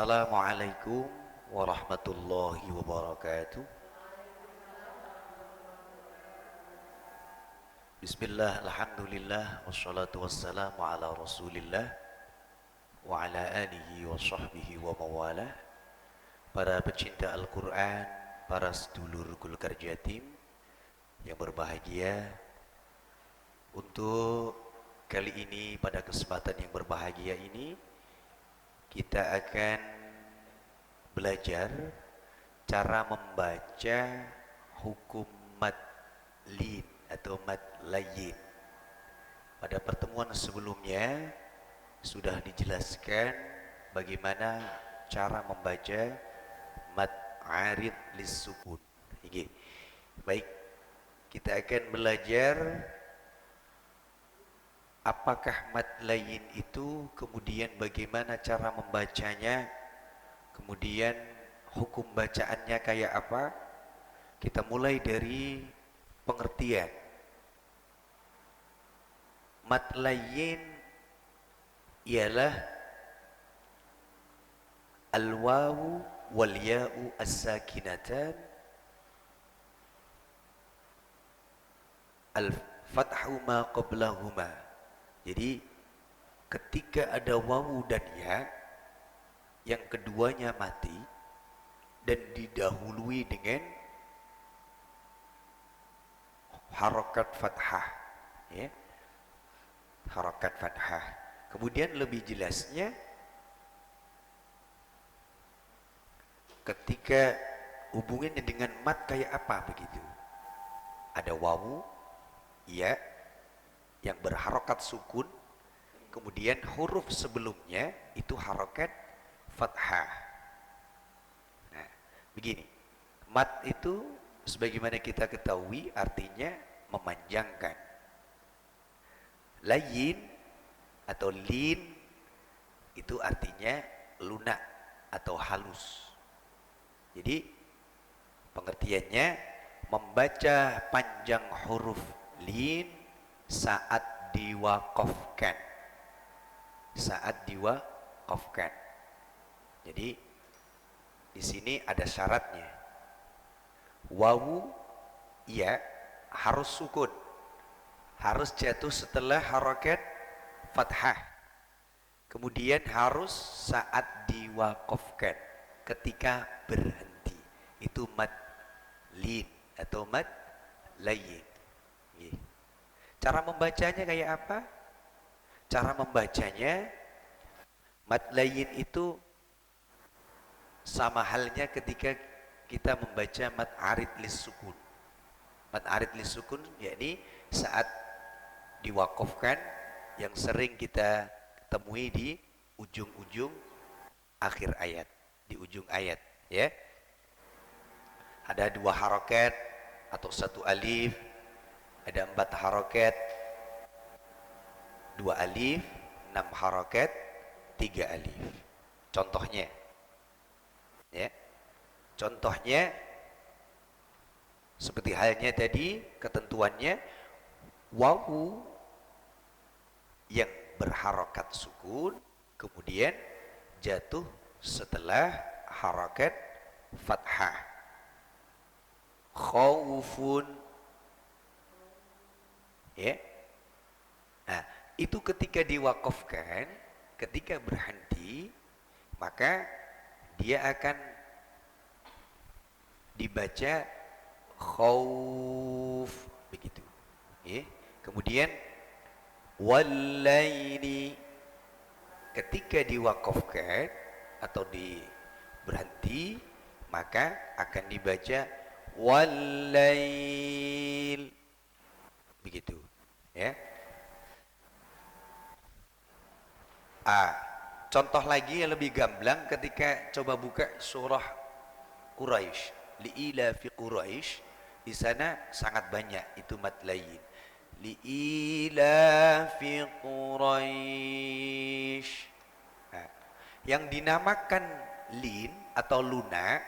Assalamualaikum warahmatullahi wabarakatuh. Bismillah, alhamdulillah, wassalatu wassalamu ala rasulillah wa ala alihi wa sahbihi wa mawalah. Para pecinta Al-Quran, para sedulur Gulkar Jatim yang berbahagia, untuk kali ini, pada kesempatan yang berbahagia ini, kita akan belajar cara membaca hukum mad lin atau mad layin. Pada pertemuan sebelumnya sudah dijelaskan bagaimana cara membaca mad arid lis sukun. Baik, kita akan belajar apakah mad layin itu, kemudian bagaimana cara membacanya, kemudian hukum bacaannya kayak apa. Kita mulai dari pengertian. Mad layin ialah al-wawu wal ya'u as-sakinatan, al-fathu ma qablahuma. Jadi ketika ada wawu dan ya, yang keduanya mati dan didahului dengan harokat fathah, ya, harokat fathah. Kemudian lebih jelasnya, ketika hubungannya dengan mat kayak apa begitu. Ada wawu, ya, yang berharokat sukun, kemudian huruf sebelumnya itu harokat fathah. Nah, begini, mat itu sebagaimana kita ketahui artinya memanjangkan. Layin atau lin itu artinya lunak atau halus. Jadi pengertiannya, membaca panjang huruf lin saat diwakafkan. Saat diwakafkan. Jadi di sini ada syaratnya. Wawu ya harus sukun, harus jatuh setelah harokat fathah. Kemudian harus saat diwakafkan, ketika berhenti. Itu mad lin atau mad layin. Cara membacanya kayak apa? Cara membacanya, mad layin itu sama halnya ketika kita membaca mad arid lis sukun. Mad arid lis sukun yakni saat diwakafkan, yang sering kita temui di ujung-ujung akhir ayat, di ujung ayat, ya. Ada 2 harokat atau 1 alif, ada 4 harokat, 2 alif, 6 harokat, 3 alif. Contohnya, ya, contohnya seperti halnya tadi ketentuannya, wawu yang berharokat sukun kemudian jatuh setelah harokat fathah. Khaufun, ya. Nah, itu ketika diwakafkan, ketika berhenti, maka dia akan dibaca khauf begitu, ya. Kemudian walaini, ketika diwakafkan atau berhenti, maka akan dibaca walail begitu, ya. Contoh lagi yang lebih gamblang, ketika coba buka surah Quraisy, liila fi Quraisy, di sana sangat banyak itu mad layin. Liila fi Quraisy. Nah, yang dinamakan lin atau lunak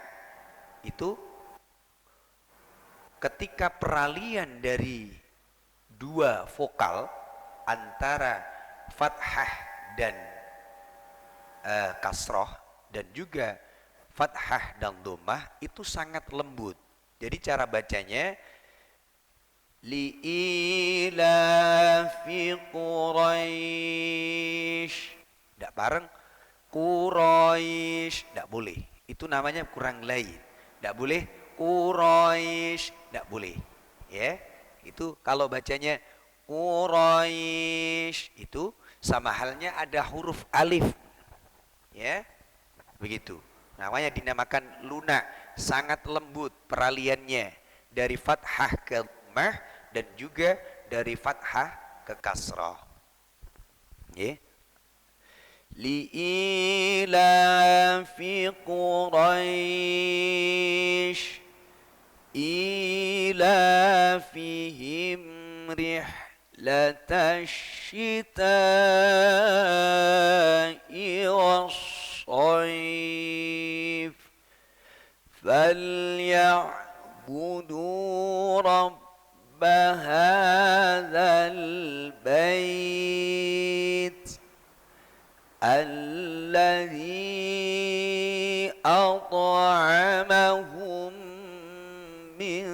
itu ketika peralihan dari 2 vokal antara fathah dan kasroh, dan juga fathah dan dhammah itu sangat lembut. Jadi cara bacanya li'ilafi Quraisy. Tidak bareng Quraisy, tidak boleh. Itu namanya kurang lain. Tidak boleh Quraisy, tidak boleh. Ya, itu kalau bacanya Quraisy itu sama halnya ada huruf alif. Ya, begitu. Namanya dinamakan lunak, sangat lembut peraliannya dari fathah ke dhammah dan juga dari fathah ke kasrah. Ya. Li'ilafi Quraisy ilafihim rihlatash shita'i was-shayf فليعبدوا رب هذا البيت الذي أطعمهم من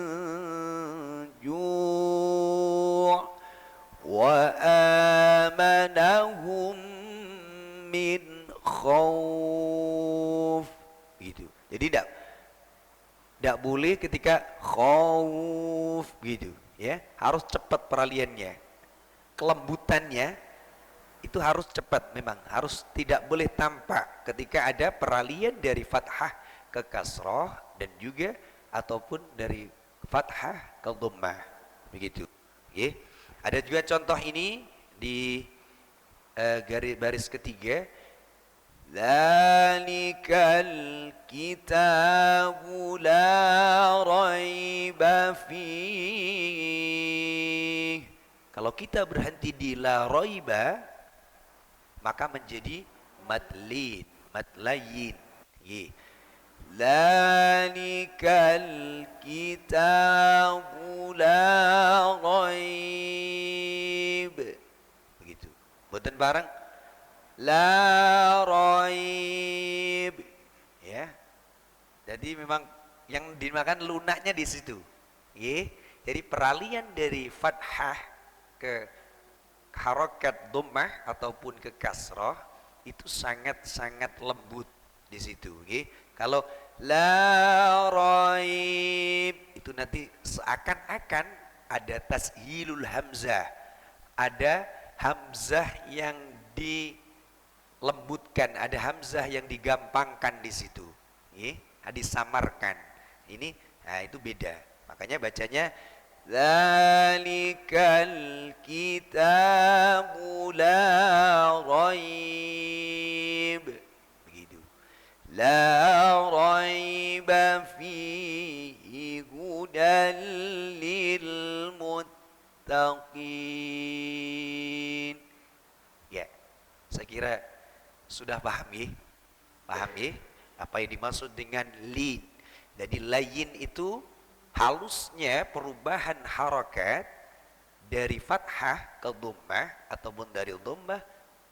جوع وآمنهم من خوف. Gitu. Jadi tidak boleh ketika khauf gitu ya, harus cepat peraliannya, kelembutannya itu harus cepat, memang harus tidak boleh tampak ketika ada peralian dari fathah ke kasrah dan juga ataupun dari fathah ke dhammah begitu. Ya. Ada juga contoh ini di baris ketiga. Dzalikal kitabu la raiba fih. Kalau kita berhenti di la raiba maka menjadi madlin, madlayin. Dzalikal kitabu la raib. Begitu. Boten bareng la raib. Ya. Jadi memang yang dimakan lunaknya di situ. Jadi peralian dari fathah ke harokat dhammah ataupun ke kasrah itu sangat-sangat lembut di situ. Kalau la raib itu nanti seakan-akan ada tashilul hamzah, ada hamzah yang dilembutkan, ada hamzah yang digampangkan di situ, disamarkan. Nah itu beda. Makanya bacanya Dzalikal kitabu la raib. Begitu. La raiba fihi hudan lil muttaqin. Ya, saya kira sudah paham ya? Paham ya? Apa yang dimaksud dengan lin? Jadi layin itu halusnya perubahan harakat dari fathah ke dhammah ataupun dari dhammah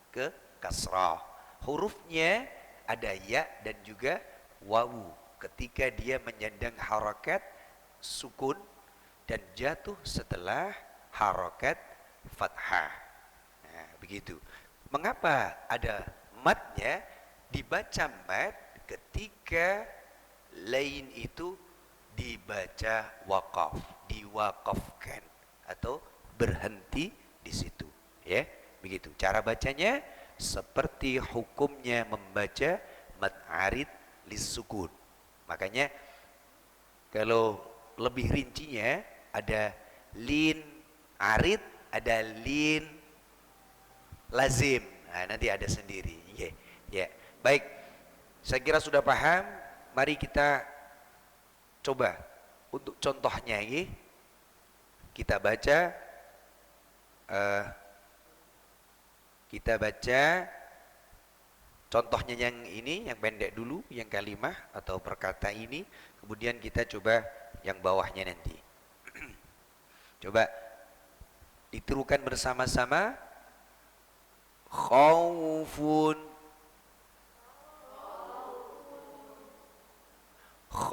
ke kasrah. Hurufnya ada ya dan juga wawu ketika dia menyandang harakat sukun dan jatuh setelah harakat fathah. Nah, begitu. Mengapa ada matnya? Dibaca mat ketika lain itu dibaca wakaf, diwakafkan atau berhenti di situ, ya. Begitu cara bacanya, seperti hukumnya membaca mad arid lisukun. Makanya kalau lebih rincinya ada lin arid, ada lin lazim. Nah, nanti ada sendiri. Ya. Baik. Saya kira sudah paham. Mari kita coba untuk contohnya ini kita baca contohnya yang ini, yang pendek dulu, yang kalimah atau perkata ini, kemudian kita coba yang bawahnya nanti. Coba ditirukan bersama-sama. Khaufun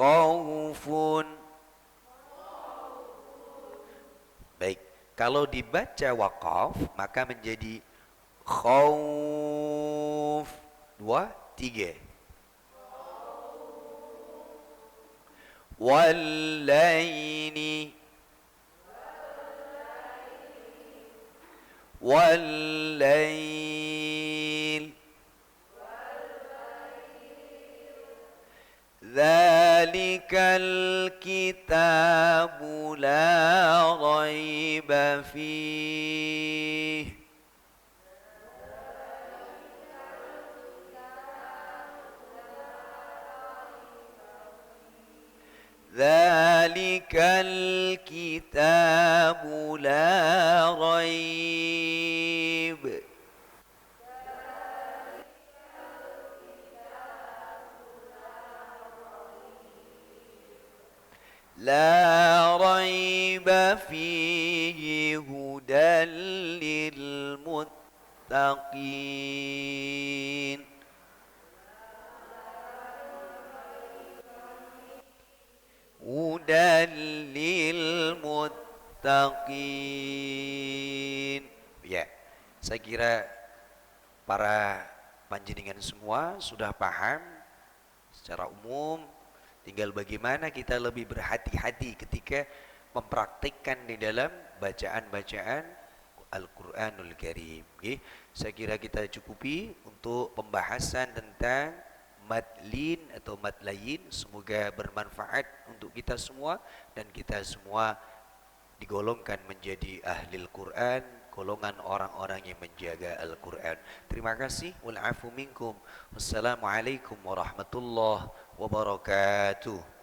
khaufun. Baik, kalau dibaca waqaf maka menjadi khauf. 2, 3. Wallaini. Wallail. Dzalikal kitabu la raiba fihi. Dzalikal kitabu la raib. La raiba fihi hudan lil muttaqin. Hudan lil muttaqin. Ya, saya kira para panjenengan semua sudah paham secara umum. Tinggal bagaimana kita lebih berhati-hati ketika mempraktikkan di dalam bacaan-bacaan Al-Quranul Karim. Okay. Saya kira kita cukupi untuk pembahasan tentang madlin atau madlayin. Semoga bermanfaat untuk kita semua dan kita semua digolongkan menjadi ahli Al-Quran, golongan orang-orang yang menjaga Al-Quran. Terima kasih. Wal afu minkum. Wassalamualaikum warahmatullahi wabarakatuh.